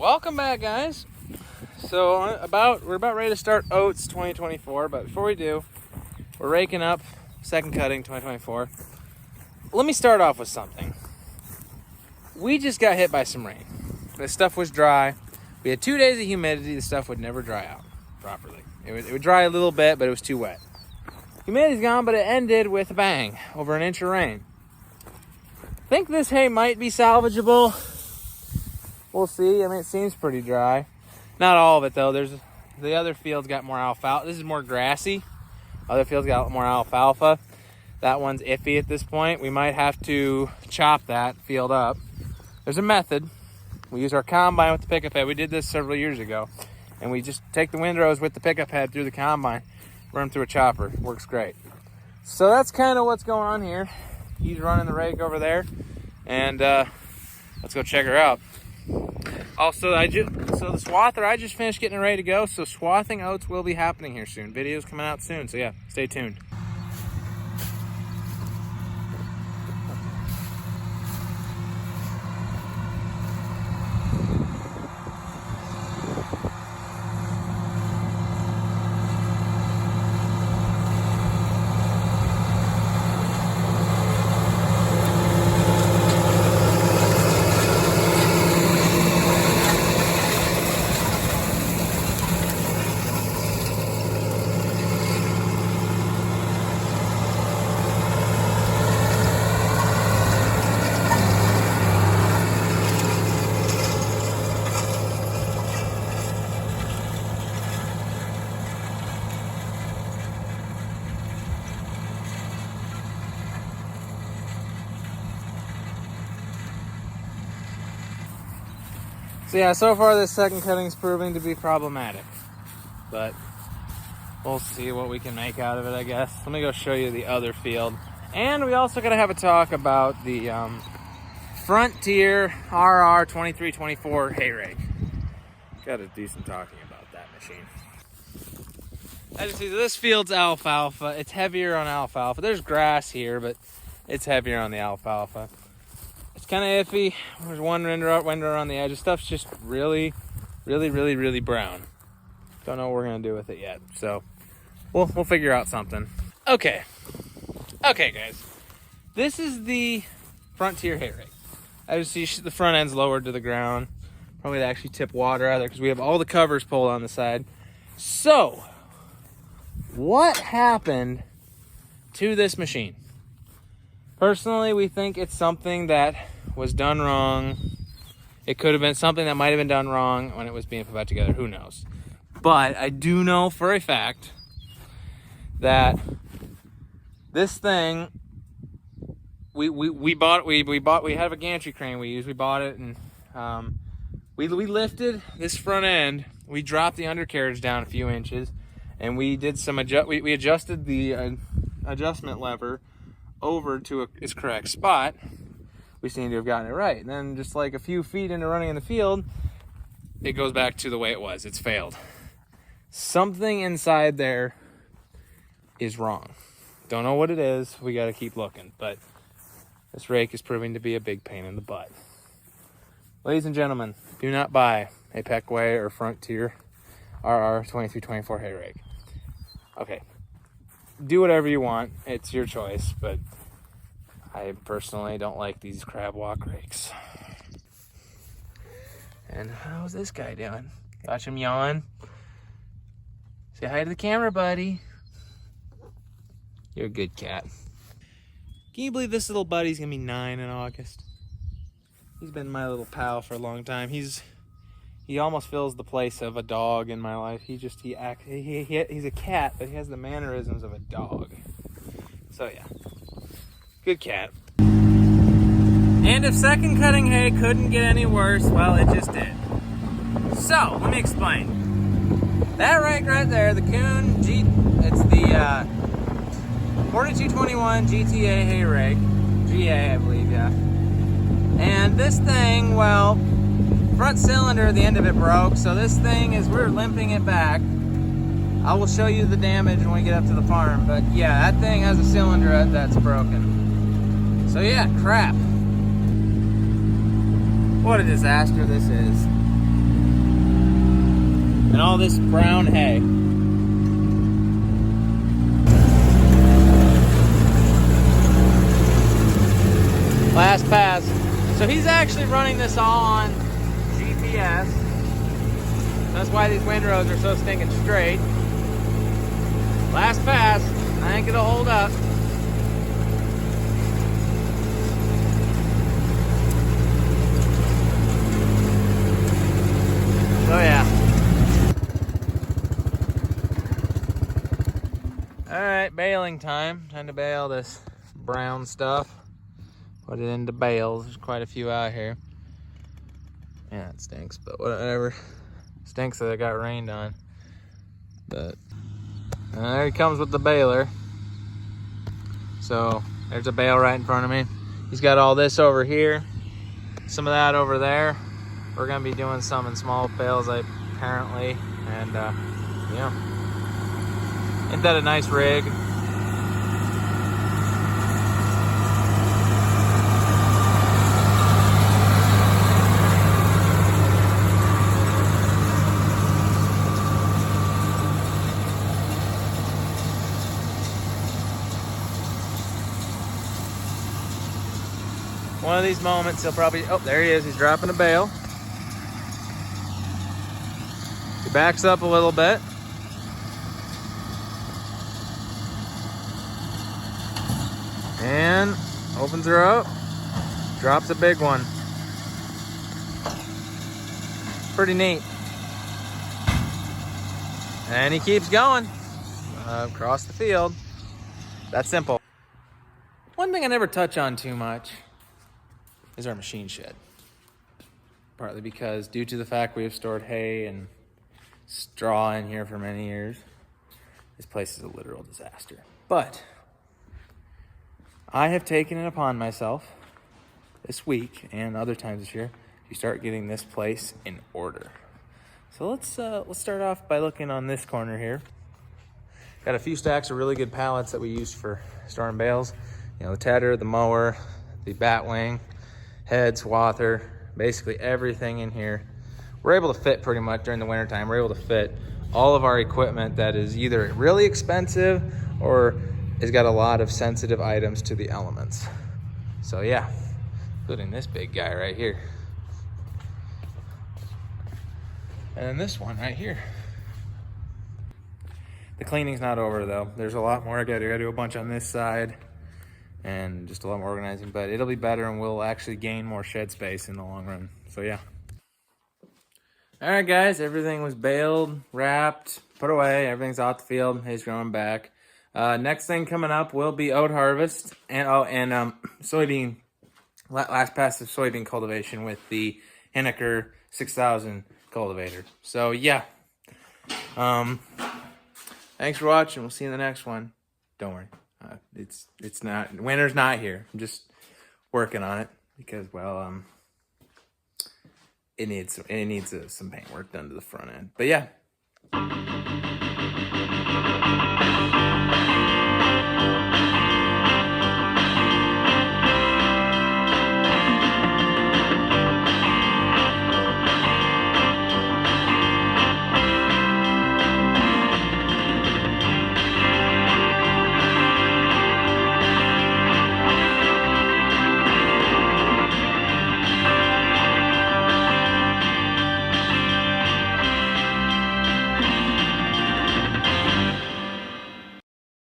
Welcome back, guys. So we're about ready to start oats 2024, but before we do, we're raking up second cutting 2024. Let me start off with something. We just got hit by some rain. The stuff was dry. We had 2 days of humidity. The stuff would never dry out properly. It would dry a little bit, but it was too wet. Humidity's gone, but it ended with a bang, over an inch of rain. I think this hay might be salvageable. We'll see. I mean, it seems pretty dry. Not all of it, though. The other fields got more alfalfa. This is more grassy. Other fields got more alfalfa. That one's iffy at this point. We might have to chop that field up. There's a method. We use our combine with the pickup head. We did this several years ago. And we just take the windrows with the pickup head through the combine, run them through a chopper. Works great. So that's kind of what's going on here. He's running the rake over there. And let's go check her out. Also, the swather, I just finished getting it ready to go. So swathing oats will be happening here soon. Videos coming out soon. So yeah, stay tuned. So yeah, so far this second cutting is proving to be problematic, but we'll see what we can make out of it, I guess. Let me go show you the other field. And we also gotta have a talk about the Frontier RR 2324 hay rake. Gotta do some talking about that machine. As you see, this field's alfalfa. It's heavier on alfalfa. There's grass here, but it's heavier on the alfalfa. It's kind of iffy. There's one windrow on the edge. The stuff's just really brown. Don't know what we're gonna do with it yet. So we'll figure out something. Okay, guys. This is the Frontier hay rake. As you see, the front end's lowered to the ground. Probably to actually tip water out of there because we have all the covers pulled on the side. So, what happened to this machine? Personally, we think it's something that was done wrong. It could have been something that might have been done wrong when it was being put back together. Who knows? But I do know for a fact that this thing, we have a gantry crane we use. We bought it and we lifted this front end. We dropped the undercarriage down a few inches, and we did some we adjusted the adjustment lever over to its correct spot. We seem to have gotten it right. And then just like a few feet into running in the field, it goes back to the way it was. It's failed. Something inside there is wrong. Don't know what it is. We got to keep looking. But this rake is proving to be a big pain in the butt. Ladies and gentlemen, do not buy a Peckway or Frontier RR 2324 hay rake. Okay. Do whatever you want. It's your choice, but I personally don't like these crab walk rakes. And how's this guy doing? Watch him yawn. Say hi to the camera, buddy. You're a good cat. Can you believe this little buddy's gonna be 9 in August? He's been my little pal for a long time. He almost fills the place of a dog in my life. He's a cat, but he has the mannerisms of a dog. So yeah, good cat. And if second cutting hay couldn't get any worse, well, it just did. So let me explain. That rake right there, the Kuhn it's the 4221 GTA hay rake, GA I believe, yeah. And this thing, well, front cylinder, the end of it broke, so this thing we're limping it back. I will show you the damage when we get up to the farm, but yeah, that thing has a cylinder that's broken. So yeah, crap. What a disaster this is. and all this brown hay. Last pass. So he's actually running this all on GPS. That's why these windrows are so stinking straight. Last pass. I think it'll hold up. So yeah. Alright, baling time. Time to bale this brown stuff. Put it into bales. There's quite a few out here. Yeah, it stinks, but whatever. Stinks that it got rained on. But there he comes with the baler. So there's a bale right in front of me. He's got all this over here, some of that over there. We're gonna be doing some in small bales, apparently, and yeah. Ain't that a nice rig? One of these moments, he'll probably, oh, there he is, he's dropping a bale. He backs up a little bit. And opens her up, drops a big one. Pretty neat. And he keeps going across the field. That's simple. One thing I never touch on too much is our machine shed. Partly because due to the fact we have stored hay and straw in here for many years, this place is a literal disaster. But I have taken it upon myself this week and other times this year to start getting this place in order. So let's start off by looking on this corner here. Got a few stacks of really good pallets that we use for storing bales. You know, the tedder, the mower, the batwing, head, swather, basically everything in here. We're able to fit pretty much during the wintertime. We're able to fit all of our equipment that is either really expensive or has got a lot of sensitive items to the elements. So yeah, including this big guy right here. And then this one right here. The cleaning's not over though. There's a lot more I gotta do a bunch on this side and just a lot more organizing, but it'll be better and we'll actually gain more shed space in the long run. So yeah. All right, guys, everything was baled, wrapped, put away. Everything's out the field. Hay's growing back. Next thing coming up will be oat harvest and soybean. Last pass of soybean cultivation with the Henniker 6000 cultivator. So yeah. Thanks for watching. We'll see you in the next one. Don't worry. It's not, winter's not here. I'm just working on it because, well, it needs some paint work done to the front end. But yeah.